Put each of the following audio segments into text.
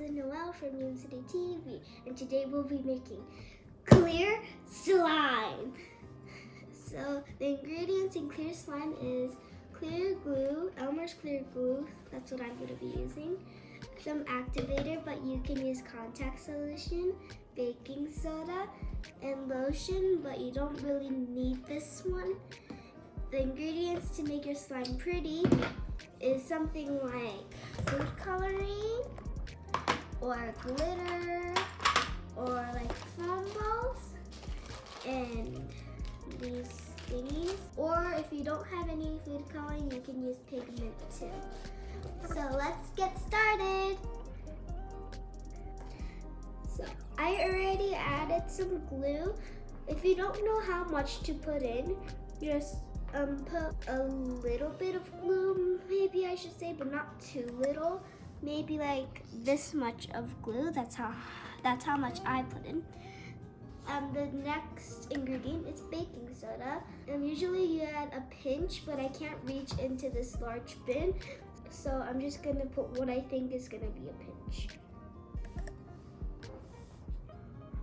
is Noelle from Moon City TV, and today we'll be making clear slime. So the ingredients in clear slime is clear glue, Elmer's clear glue, that's what I'm going to be using, some activator, but you can use contact solution, baking soda, and lotion, but you don't really need this one. The ingredients to make your slime pretty is something like food coloring, or glitter, or like foam balls, and these thingies. Or if you don't have any food coloring, you can use pigment too. So let's get started. So I already added some glue. If you don't know how much to put in, just put a little bit of glue, maybe I should say, but not too little. Maybe like this much of glue. That's how much I put in. The next ingredient is baking soda. Usually you add a pinch, but I can't reach into this large bin, so I'm just gonna put what I think is gonna be a pinch.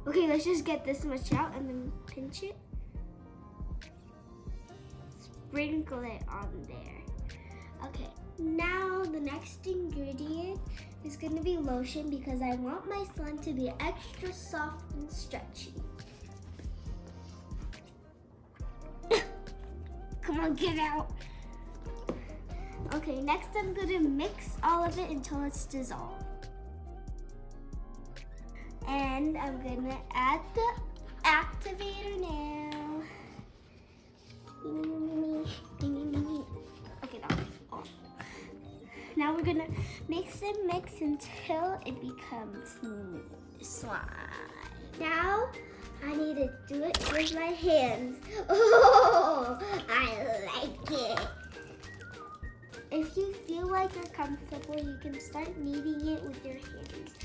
Okay, let's just get this much out and then pinch it. Sprinkle it on there. Okay, now the next ingredient is gonna be lotion because I want my slime to be extra soft and stretchy. Come on, get out. Okay, next I'm gonna mix all of it until it's dissolved. And I'm gonna add the activator now. Okay, that was off. Now we're gonna mix and mix until it becomes slime. Now I need to do it with my hands. Oh, I like it. If you feel like you're comfortable, you can start kneading it with your hands.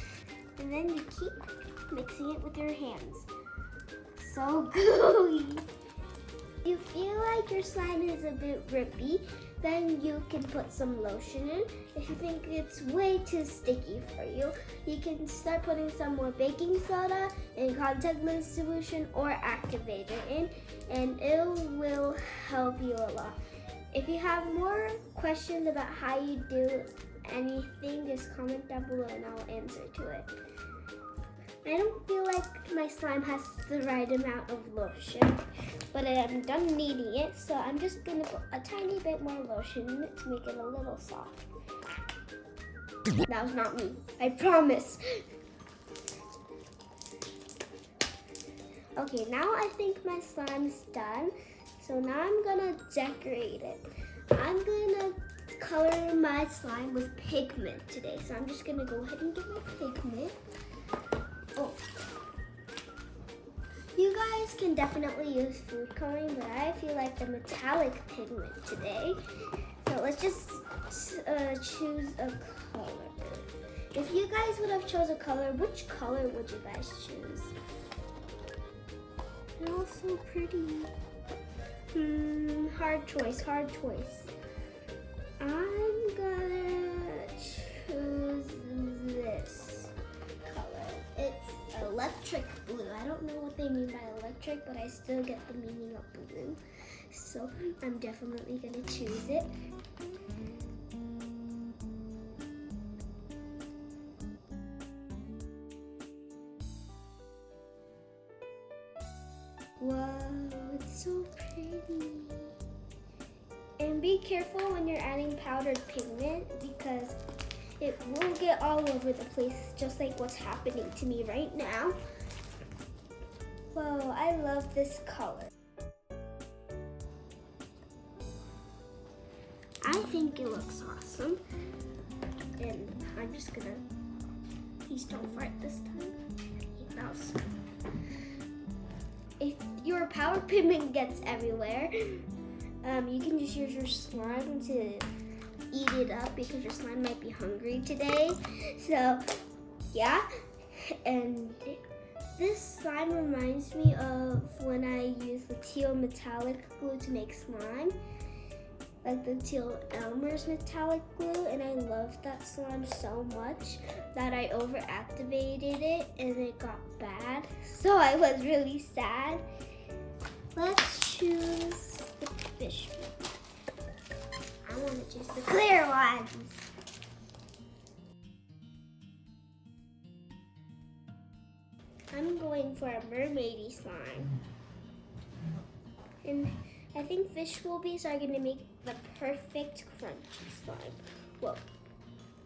And then you keep mixing it with your hands. So gooey. If you feel like your slime is a bit drippy, then you can put some lotion in. If you think it's way too sticky for you, you can start putting some more baking soda and contact lens solution or activator in, and it will help you a lot. If you have more questions about how you do anything, just comment down below and I'll answer to it. I don't feel like my slime has the right amount of lotion, but I'm done kneading it, so I'm just gonna put a tiny bit more lotion in it to make it a little soft. That was not me, I promise. Okay, now I think my slime's done, so now I'm gonna decorate it. I'm gonna color my slime with pigment today, so I'm just gonna go ahead and get my pigment. Oh. You guys can definitely use food coloring, but I feel like the metallic pigment today. So let's just choose a color. If you guys would have chose a color, which color would you guys choose? They're all so pretty. Hard choice, hard choice. I'm gonna choose this color. It's electric blue. I don't know what they mean by electric, but I still get the meaning of blue. So I'm definitely gonna choose it. Wow, it's so pretty. And be careful when you're adding powdered pigment because it will get all over the place, just like what's happening to me right now. Whoa, I love this color. I think it looks awesome. And I'm just gonna, please don't fart this time. That was, if your powdered pigment gets everywhere, you can just use your slime to eat it up because your slime might be hungry today. So yeah, and this slime reminds me of when I used the teal metallic glue to make slime. like the Teal Elmer's metallic glue, and I loved that slime so much that I overactivated it and it got bad. So I was really sad. Let's choose the fish one. I want to choose the clear ones. I'm going for a mermaidy slime. And I think fish wobbies are going to make the perfect crunchy slime. Well,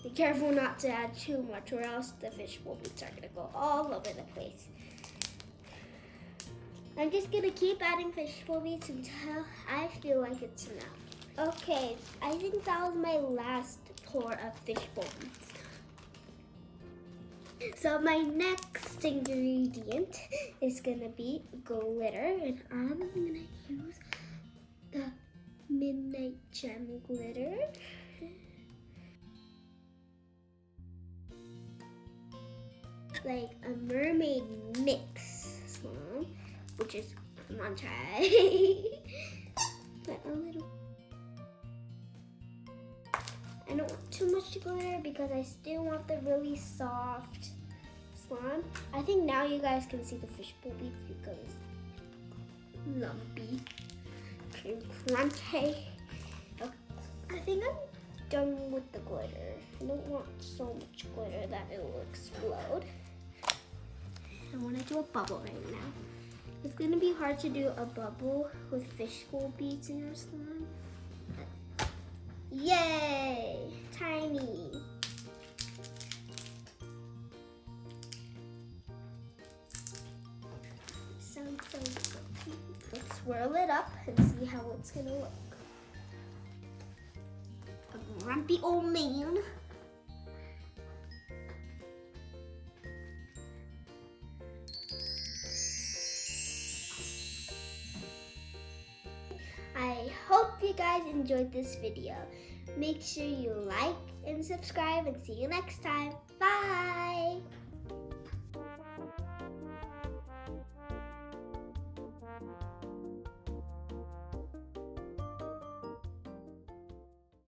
be careful not to add too much or else the fish wobbies are going to go all over the place. I'm just going to keep adding fish wobbies until I feel like it's enough. Okay, I think that was my last pour of fish wobbies. So my next ingredient is gonna be glitter, and I'm gonna use the Midnight Gem glitter. Like a mermaid mix slime, which is, come on, try. But a little. I don't want too much glitter because I still want the really soft slime. I think now you guys can see the fish bobbies because it's lumpy and crunchy. Okay. I think I'm done with the glitter. I don't want so much glitter that it will explode. I want to do a bubble right now. It's going to be hard to do a bubble with fish bobbies in your slime. Yay! Tiny. Sounds so good. Let's swirl it up and see how it's gonna look. A grumpy old man. I hope you guys enjoyed this video. Make sure you like and subscribe and see you next time. Bye!